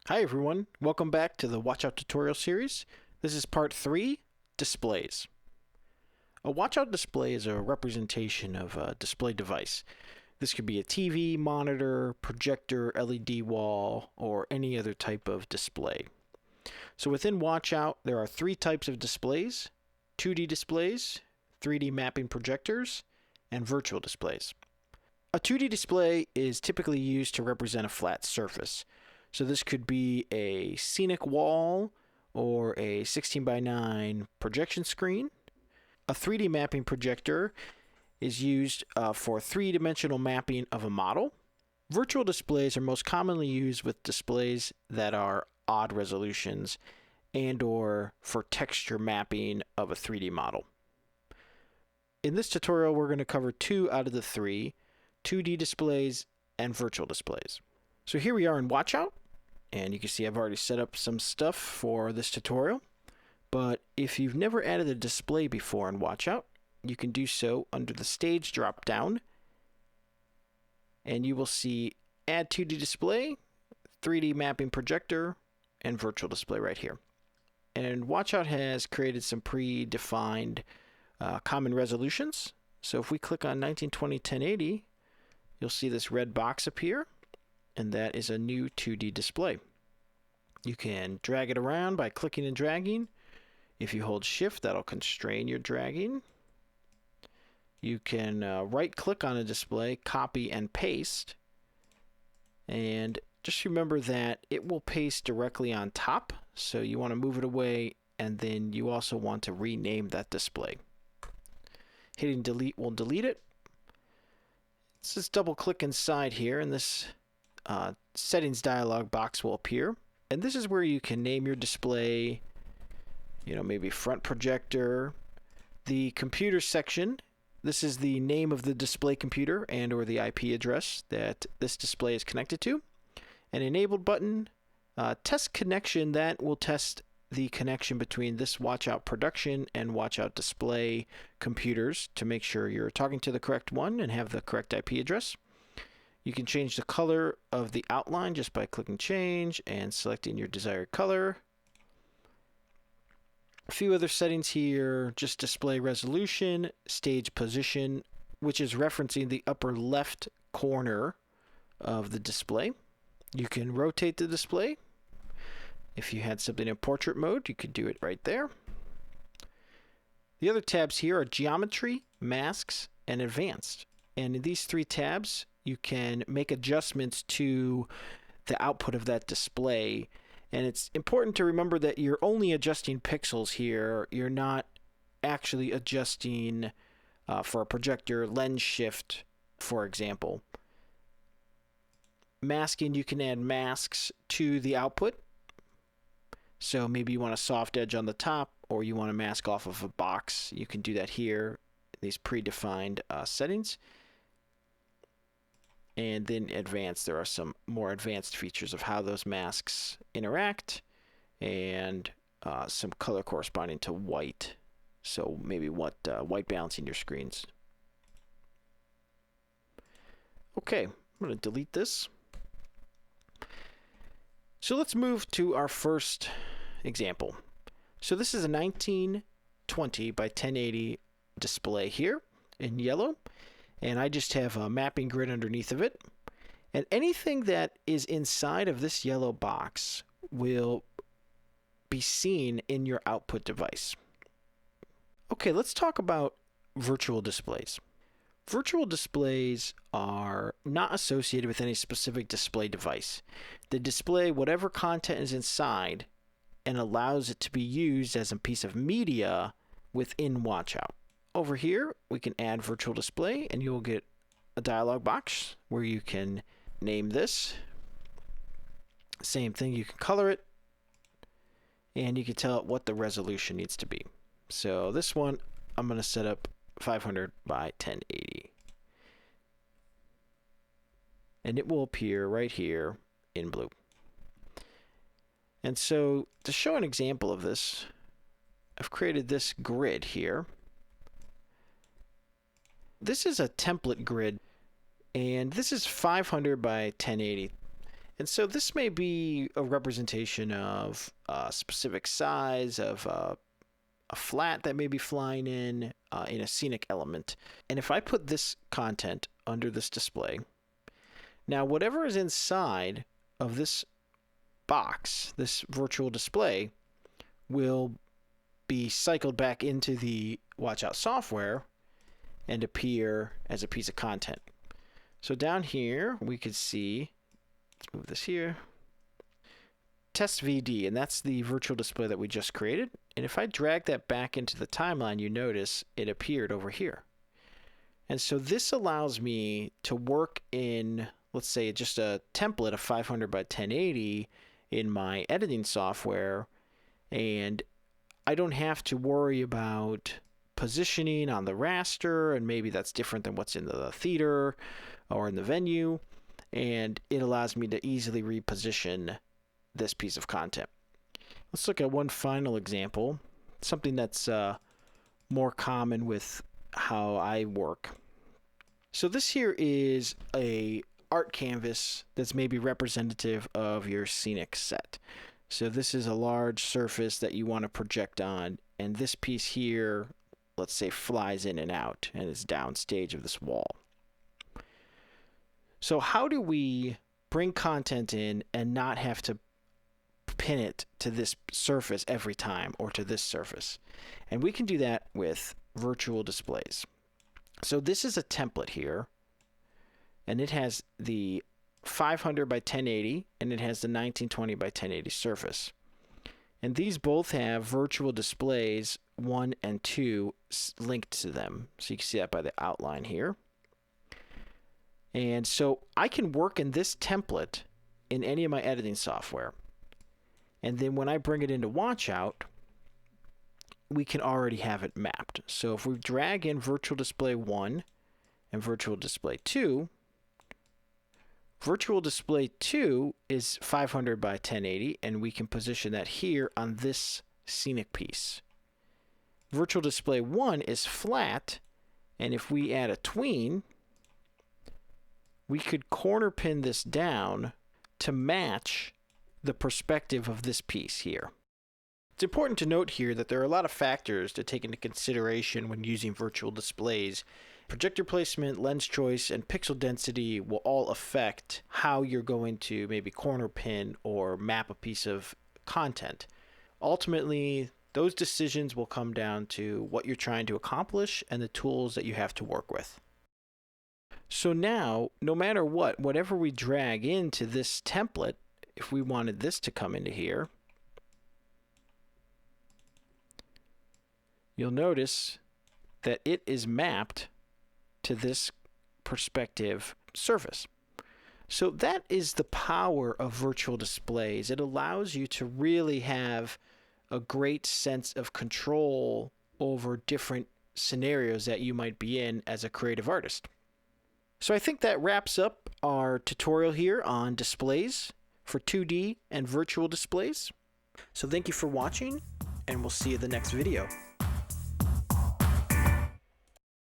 Hi everyone, welcome back to the Watchout tutorial series. This is part 3, Displays. A watchout display is a representation of a display device. This could be a TV, monitor, projector, LED wall, or any other type of display. So within watchout, there are 3 types of displays: 2D displays, 3D mapping projectors, and virtual displays. A 2D display is typically used to represent a flat surface. So this could be a scenic wall or a 16 by 9 projection screen. A 3D mapping projector is used for three-dimensional mapping of a model. Virtual displays are most commonly used with displays that are odd resolutions and or for texture mapping of a 3D model. In this tutorial, we're going to cover 2 out of the 3, 2D displays and virtual displays. So here we are in Watchout. And you can see I've already set up some stuff for this tutorial. But if you've never added a display before in Watchout, you can do so under the Stage drop down. And you will see Add 2D Display, 3D Mapping Projector, and Virtual Display right here. And Watchout has created some predefined common resolutions. So if we click on 1920 1080, you'll see this red box appear. And that is a new 2D display. You can drag it around by clicking and dragging. If you hold shift, that'll constrain your dragging. You can right click on a display, copy and paste. And just remember that it will paste directly on top. So you want to move it away, and then you also want to rename that display. Hitting delete will delete it. Let's just double click inside here, and this settings dialog box will appear, and this is where you can name your display, maybe front projector. The computer section, this is the name of the display computer and or the IP address that this display is connected to. An enabled button, test connection, that will test the connection between this Watchout production and Watchout display computers to make sure you're talking to the correct one and have the correct IP address. You can change the color of the outline just by clicking change and selecting your desired color. A few other settings here, just display resolution, stage position, which is referencing the upper left corner of the display. You can rotate the display. If you had something in portrait mode, you could do it right there. The other tabs here are geometry, masks, and advanced. And in these 3 tabs, you can make adjustments to the output of that display. And it's important to remember that you're only adjusting pixels here. You're not actually adjusting for a projector lens shift, for example. Masking, you can add masks to the output. So maybe you want a soft edge on the top, or you want to mask off of a box. You can do that here, these predefined settings. And then advanced, there are some more advanced features of how those masks interact, and some color corresponding to white. So maybe what white balancing your screens. Okay, I'm going to delete this. So let's move to our first example. So this is a 1920 by 1080 display here in yellow. And I just have a mapping grid underneath of it. And anything that is inside of this yellow box will be seen in your output device. Okay, let's talk about virtual displays. Virtual displays are not associated with any specific display device. They display whatever content is inside and allows it to be used as a piece of media within Watchout. Over here, we can add virtual display, and you'll get a dialog box where you can name this. Same thing, you can color it, and you can tell it what the resolution needs to be. So this one, I'm going to set up 500 by 1080. And it will appear right here in blue. And so to show an example of this, I've created this grid here. This is a template grid, and this is 500 by 1080. And so this may be a representation of a specific size of a flat that may be flying in a scenic element. And if I put this content under this display, now whatever is inside of this box, this virtual display, will be cycled back into the Watchout software and appear as a piece of content. So down here we could see, let's move this here, test VD, and that's the virtual display that we just created. And if I drag that back into the timeline, you notice it appeared over here. And so this allows me to work in, let's say, just a template of 500 by 1080 in my editing software, and I don't have to worry about positioning on the raster, and maybe that's different than what's in the theater or in the venue, and it allows me to easily reposition this piece of content. Let's look at one final example, something that's more common with how I work. So this here is a art canvas that's maybe representative of your scenic set. So this is a large surface that you want to project on, and this piece here, let's say, flies in and out and is downstage of this wall. So how do we bring content in and not have to pin it to this surface every time or to this surface? And we can do that with virtual displays. So this is a template here, and it has the 500 by 1080 and it has the 1920 by 1080 surface. And these both have virtual displays 1 and 2 linked to them. So you can see that by the outline here. And so I can work in this template in any of my editing software. And then when I bring it into Watchout, we can already have it mapped. So if we drag in Virtual Display 1 and Virtual Display 2, Virtual Display 2 is 500 by 1080, and we can position that here on this scenic piece. Virtual Display 1 is flat, and if we add a tween, we could corner pin this down to match the perspective of this piece here. It's important to note here that there are a lot of factors to take into consideration when using virtual displays. Projector placement, lens choice, and pixel density will all affect how you're going to maybe corner pin or map a piece of content. Ultimately, those decisions will come down to what you're trying to accomplish and the tools that you have to work with. So now, no matter what, whatever we drag into this template, if we wanted this to come into here, you'll notice that it is mapped to this perspective surface. So that is the power of virtual displays. It allows you to really have a great sense of control over different scenarios that you might be in as a creative artist. So I think that wraps up our tutorial here on displays for 2D and virtual displays. So thank you for watching, and we'll see you in the next video.